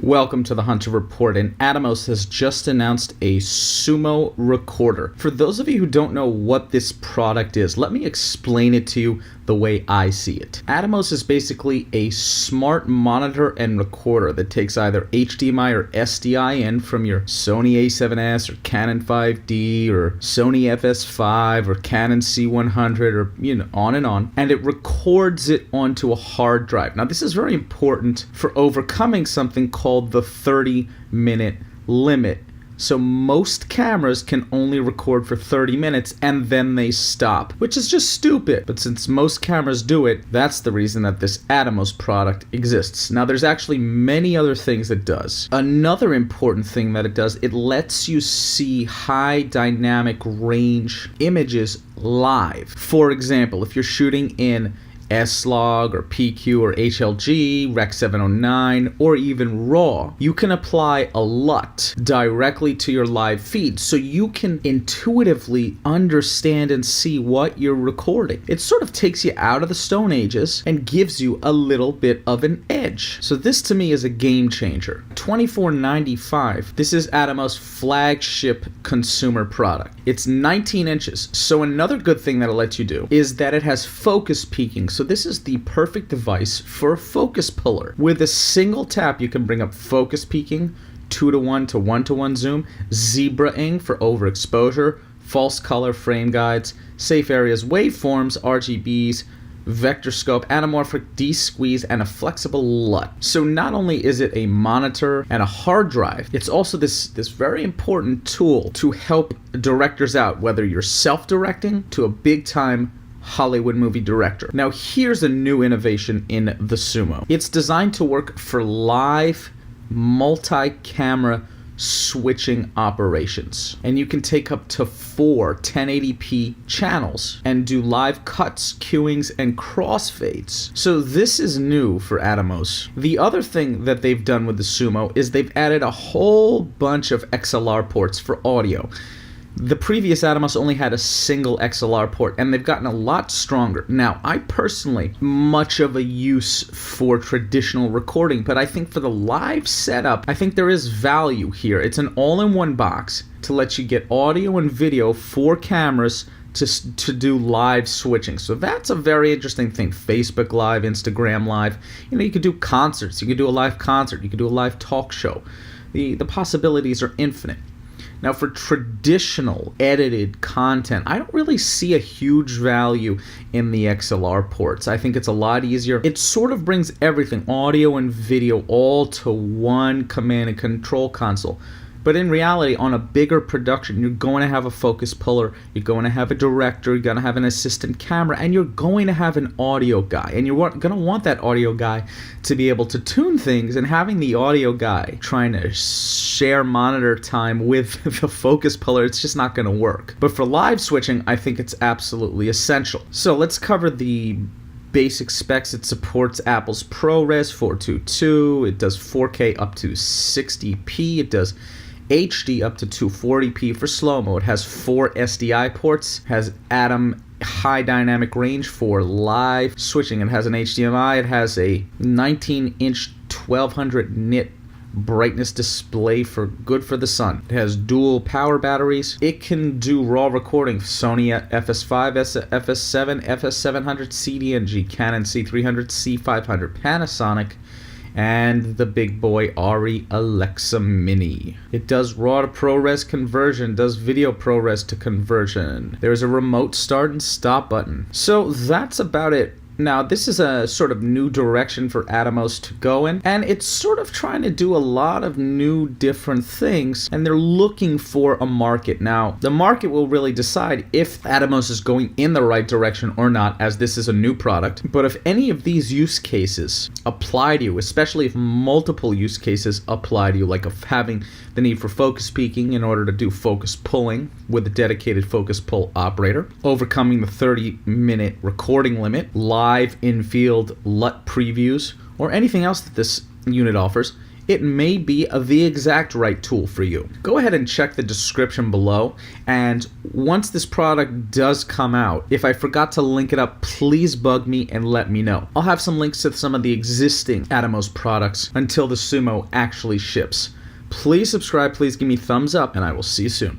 Welcome to the Hunter Report, and Atomos has just announced a Sumo recorder. For those of you who don't know what this product is, let me explain it to you the way I see it. Atomos is basically a smart monitor and recorder that takes either HDMI or SDI in from your Sony a7S or Canon 5D or Sony FS5 or Canon C100 or on, and it records it onto a hard drive. Now this is very important for overcoming something called the 30-minute limit. So most cameras can only record for 30 minutes and then they stop, which is just stupid. But since most cameras do it, that's the reason that this Atomos product exists. Now there's actually many other things it does. Another important thing that it does, it lets you see high dynamic range images live. For example, if you're shooting in S-Log or PQ or HLG, Rec 709, or even RAW, you can apply a LUT directly to your live feed so you can intuitively understand and see what you're recording. It sort of takes you out of the Stone Ages and gives you a little bit of an edge. So this to me is a game changer. $24.95. This is Atomos' flagship consumer product. It's 19 inches. So another good thing that it lets you do is that it has focus peaking. So this is the perfect device for a focus puller. With a single tap, you can bring up focus peaking, 2:1 to 1:1 zoom, zebraing for overexposure, false color frame guides, safe areas, waveforms, RGBs, vector scope, anamorphic, de-squeeze, and a flexible LUT. So not only is it a monitor and a hard drive, it's also this very important tool to help directors out, whether you're self-directing to a big-time Hollywood movie director. Now here's a new innovation in the Sumo. It's designed to work for live multi-camera switching operations, and you can take up to 4 1080p channels and do live cuts, cueings, and crossfades. So this is new for Atomos. The other thing that they've done with the Sumo is they've added a whole bunch of XLR ports for audio. The previous Atomos only had a single XLR port, and they've gotten a lot stronger. Now, I personally, much of a use for traditional recording, but I think for the live setup, I think there is value here. It's an all-in-one box to let you get audio and video for cameras to do live switching. So that's a very interesting thing. Facebook Live, Instagram Live. You could do concerts. You could do a live concert. You could do a live talk show. The possibilities are infinite. Now for traditional edited content, I don't really see a huge value in the XLR ports. I think it's a lot easier. It sort of brings everything, audio and video, all to one command and control console. But in reality, on a bigger production, you're going to have a focus puller, you're going to have a director, you're going to have an assistant camera, and you're going to have an audio guy. And you're going to want that audio guy to be able to tune things, and having the audio guy trying to share monitor time with the focus puller, it's just not going to work. But for live switching, I think it's absolutely essential. So let's cover the basic specs. It supports Apple's ProRes 422. It does 4K up to 60p. It does HD up to 240p for slow-mo. It has 4 SDI ports, has Atom high dynamic range for live switching. It has an HDMI. It has a 19-inch 1200 nit brightness display for good for the sun. It has dual power batteries. It can do raw recording. Sony FS5, FS7, FS700, CDNG, Canon C300, C500, Panasonic, and the big boy ARRI Alexa Mini. It does RAW to ProRes conversion, does video ProRes to conversion. There's a remote start and stop button. So that's about it. Now, this is a sort of new direction for Atomos to go in, and it's sort of trying to do a lot of new different things, and they're looking for a market. Now, the market will really decide if Atomos is going in the right direction or not, as this is a new product. But if any of these use cases apply to you, especially if multiple use cases apply to you, like of having the need for focus peaking in order to do focus pulling with a dedicated focus pull operator, overcoming the 30-minute recording limit, live in-field LUT previews, or anything else that this unit offers, it may be the exact right tool for you. Go ahead and check the description below, and once this product does come out, if I forgot to link it up, please bug me and let me know. I'll have some links to some of the existing Atomos products until the Sumo actually ships. Please subscribe, please give me thumbs up, and I will see you soon.